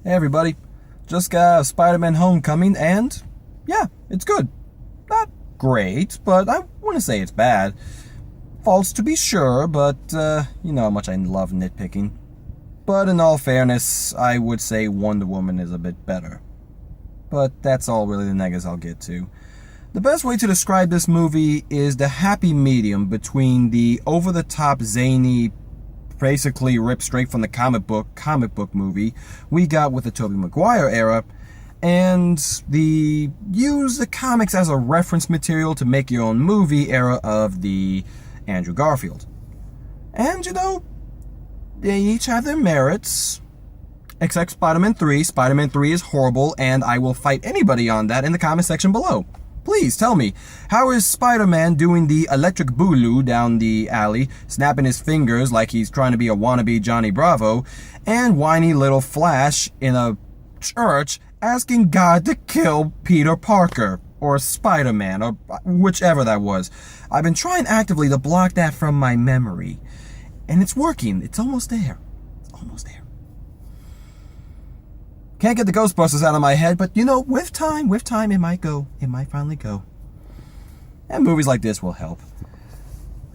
Hey everybody, just got Spiderman Homecoming, and yeah, it's good. Not great, but I wouldn't say it's bad. Faults to be sure, but you know how much I love nitpicking. But in all fairness, I would say Wonder Woman is a bit better. But that's all really the negatives I'll get to. The best way to describe this movie is the happy medium between the over-the-top zany, basically ripped straight from the comic book movie we got with the Tobey Maguire era, and the use the comics as a reference material to make your own movie era of the Andrew Garfield. And you know, they each have their merits, except Spider-Man 3. Spider-Man 3 is horrible, and I will fight anybody on that in the comment section below. Please tell me, how is Spider-Man doing the electric boogaloo down the alley, snapping his fingers like he's trying to be a wannabe Johnny Bravo, and whiny little Flash in a church asking God to kill Peter Parker, or Spider-Man, or whichever that was? I've been trying actively to block that from my memory, and it's working. It's almost there. It's almost there. Can't get the Ghostbusters out of my head, but you know, with time, it might go. It might finally go. And movies like this will help.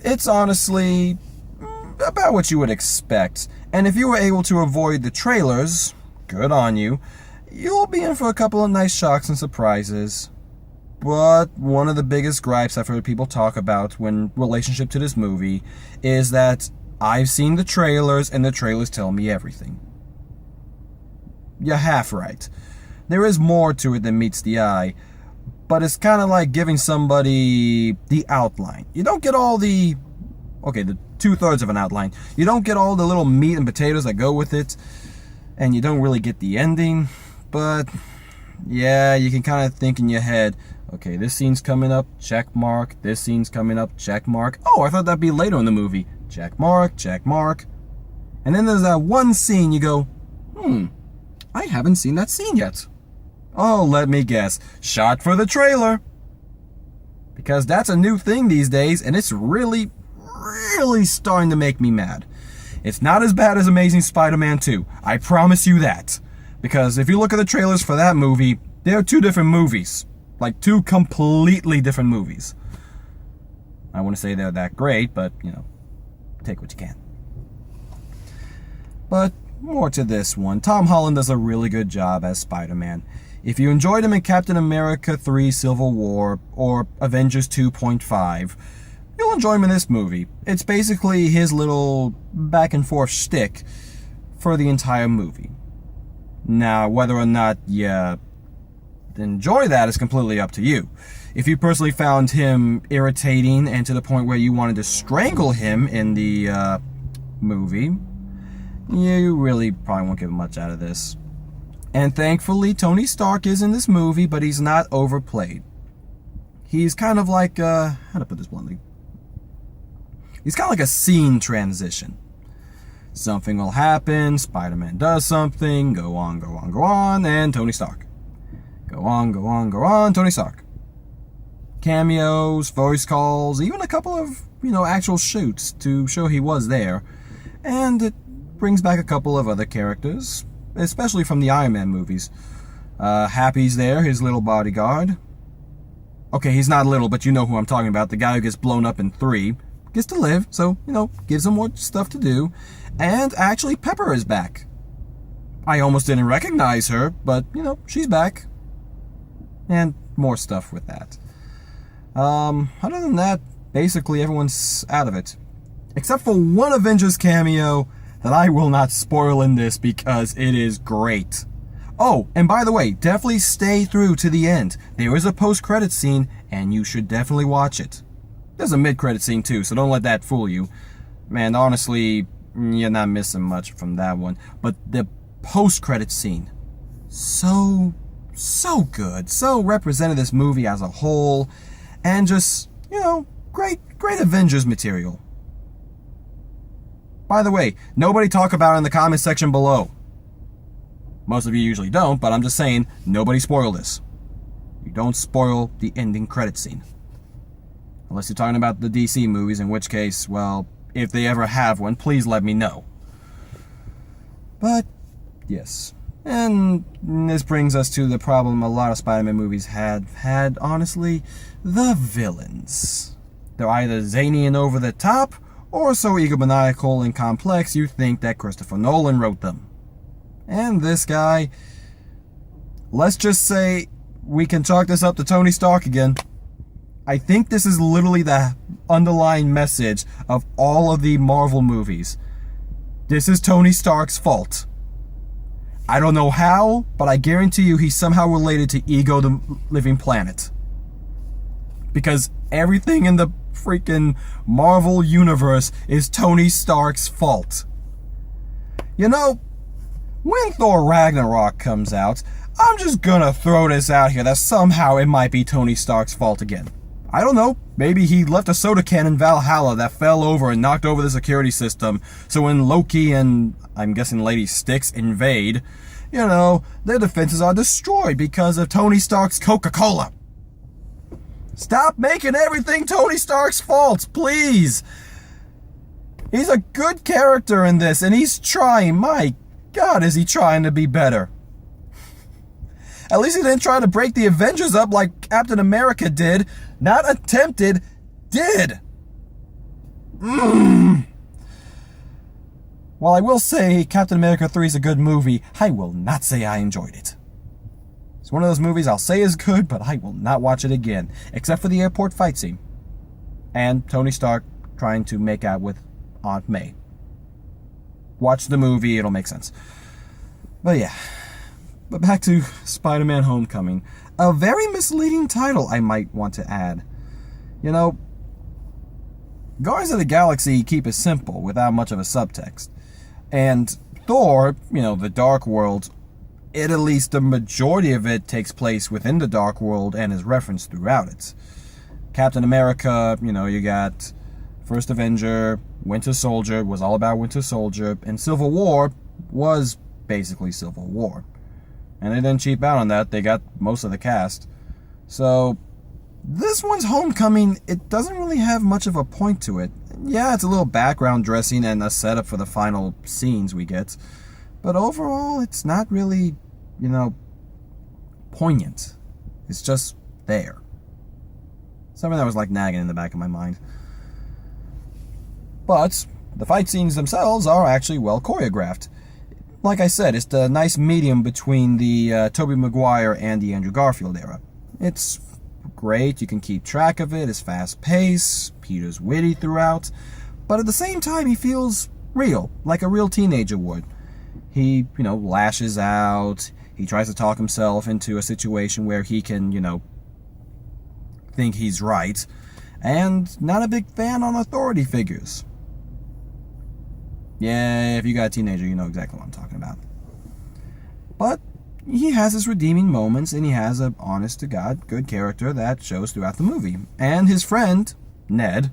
It's honestly about what you would expect. And if you were able to avoid the trailers, good on you. You'll be in for a couple of nice shocks and surprises. But one of the biggest gripes I've heard people talk about when relationship to this movie is that I've seen the trailers and the trailers tell me everything. You're half right. There is more to it than meets the eye, but it's kind of like giving somebody the outline. You don't get all the 2/3 of an outline. You don't get all the little meat and potatoes that go with it, and you don't really get the ending, but yeah, you can kind of think in your head, okay, this scene's coming up, check mark. This scene's coming up, check mark. Oh, I thought that'd be later in the movie. Check mark, check mark. And then there's that one scene you go, I haven't seen that scene yet. Oh, let me guess. Shot for the trailer. Because that's a new thing these days, and it's really, really starting to make me mad. It's not as bad as Amazing Spider-Man 2. I promise you that. Because if you look at the trailers for that movie, they're two different movies. Like two completely different movies. I wouldn't say they're that great, but, you know, take what you can. But more to this one. Tom Holland does a really good job as Spider-Man. If you enjoyed him in Captain America 3 Civil War or Avengers 2.5, you'll enjoy him in this movie. It's basically his little back and forth shtick for the entire movie. Now, whether or not you enjoy that is completely up to you. If you personally found him irritating and to the point where you wanted to strangle him in the movie, you really probably won't get much out of this. And thankfully, Tony Stark is in this movie, but he's not overplayed. He's kind of like, how to put this bluntly? He's kind of like a scene transition. Something will happen, Spider-Man does something, go on, and Tony Stark. Go on, Tony Stark. Cameos, voice calls, even a couple of, actual shoots to show he was there. And it brings back a couple of other characters, especially from the Iron Man movies. Happy's there, his little bodyguard. Okay, he's not little, but you know who I'm talking about. The guy who gets blown up in 3 gets to live, so, gives him more stuff to do. And actually, Pepper is back. I almost didn't recognize her, but, she's back. And more stuff with that. Other than that, basically everyone's out of it. Except for one Avengers cameo that I will not spoil in this because it is great. Oh, and by the way, definitely stay through to the end. There is a post-credit scene, and you should definitely watch it. There's a mid-credit scene too, so don't let that fool you. Man, honestly, you're not missing much from that one. But the post-credit scene, so good. So represented this movie as a whole, and just, great Avengers material. By the way, nobody talk about it in the comment section below. Most of you usually don't, but I'm just saying, nobody spoil this. You don't spoil the ending credit scene. Unless you're talking about the DC movies, in which case, well, if they ever have one, please let me know. But, yes, And this brings us to the problem a lot of Spider-Man movies had, honestly, the villains. They're either zany and over the top, or so egomaniacal and complex you think that Christopher Nolan wrote them. And this guy, let's just say we can chalk this up to Tony Stark again. I think this is literally the underlying message of all of the Marvel movies. This is Tony Stark's fault. I don't know how, but I guarantee you he's somehow related to Ego the Living Planet. Because everything in the freaking Marvel universe is Tony Stark's fault. You know, when Thor Ragnarok comes out, I'm just gonna throw this out here that somehow it might be Tony Stark's fault again. I don't know, maybe he left a soda can in Valhalla that fell over and knocked over the security system, so when Loki and, I'm guessing Lady Styx, invade, you know, their defenses are destroyed because of Tony Stark's Coca-Cola. Stop making everything Tony Stark's fault, please! He's a good character in this, and he's trying, my God, is he trying to be better. At least he didn't try to break the Avengers up like Captain America did. Not attempted, did. While I will say Captain America 3 is a good movie, I will not say I enjoyed it. It's one of those movies I'll say is good, but I will not watch it again. Except for the airport fight scene. And Tony Stark trying to make out with Aunt May. Watch the movie, it'll make sense. But yeah. But back to Spider-Man Homecoming. A very misleading title, I might want to add. You know, Guardians of the Galaxy keep it simple, without much of a subtext. And Thor, you know, the Dark World, at least the majority of it takes place within the Dark World and is referenced throughout it. Captain America, you know, you got First Avenger, Winter Soldier was all about Winter Soldier, and Civil War was basically Civil War. And they didn't cheap out on that. They got most of the cast. So, this one's Homecoming, it doesn't really have much of a point to it. Yeah, it's a little background dressing and a setup for the final scenes we get. But overall, it's not really, you know, poignant. It's just there. Something that was like nagging in the back of my mind. But, the fight scenes themselves are actually well choreographed. Like I said, it's the nice medium between the Tobey Maguire and the Andrew Garfield era. It's great, you can keep track of it, it's fast-paced, Peter's witty throughout, but at the same time he feels real, like a real teenager would. He, you know, lashes out, he tries to talk himself into a situation where he can, you know, think he's right, and not a big fan on authority figures. Yeah, if you got a teenager, you know exactly what I'm talking about. But he has his redeeming moments, and he has an honest-to-God good character that shows throughout the movie. And his friend, Ned.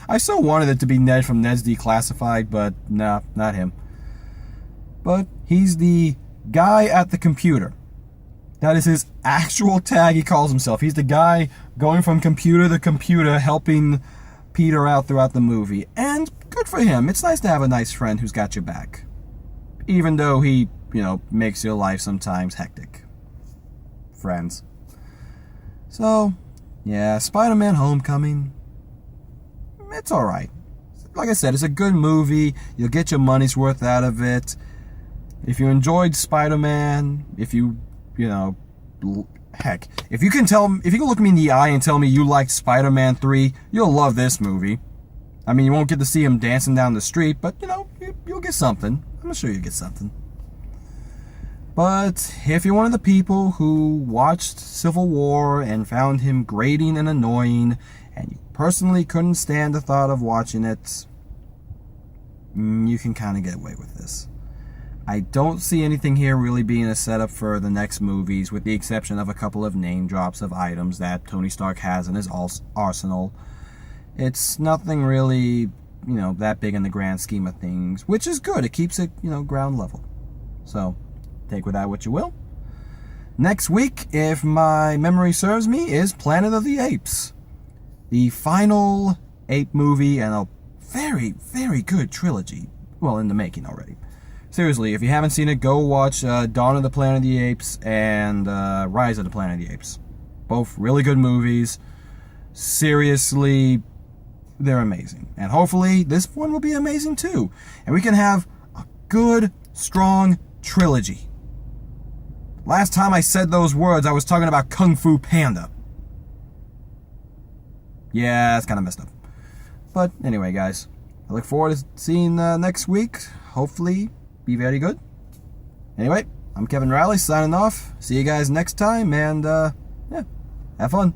I so wanted it to be Ned from Ned's Declassified, but nah, not him. But he's the guy at the computer. That is his actual tag he calls himself. He's the guy going from computer to computer helping Peter out throughout the movie. And good for him. It's nice to have a nice friend who's got your back. Even though he, you know, makes your life sometimes hectic. Friends. So, yeah, Spider-Man Homecoming. It's alright. Like I said, it's a good movie. You'll get your money's worth out of it. If you enjoyed Spider-Man, if you know, heck, if you can look me in the eye and tell me you liked Spider-Man 3, you'll love this movie. I mean, you won't get to see him dancing down the street, but, you know, you'll get something. I'm sure you'll get something. But if you're one of the people who watched Civil War and found him grating and annoying, and you personally couldn't stand the thought of watching it, you can kind of get away with this. I don't see anything here really being a setup for the next movies, with the exception of a couple of name drops of items that Tony Stark has in his arsenal. It's nothing really, you know, that big in the grand scheme of things, which is good. It keeps it, you know, ground level. So, take with that what you will. Next week, if my memory serves me, is Planet of the Apes. The final ape movie and a very, very good trilogy. Well, in the making already. Seriously, if you haven't seen it, go watch Dawn of the Planet of the Apes and Rise of the Planet of the Apes. Both really good movies. Seriously, they're amazing. And hopefully this one will be amazing too. And we can have a good, strong trilogy. Last time I said those words, I was talking about Kung Fu Panda. Yeah, it's kind of messed up. But anyway, guys, I look forward to seeing next week. Hopefully, be very good. Anyway, I'm Kevin Riley signing off. See you guys next time, and yeah, have fun.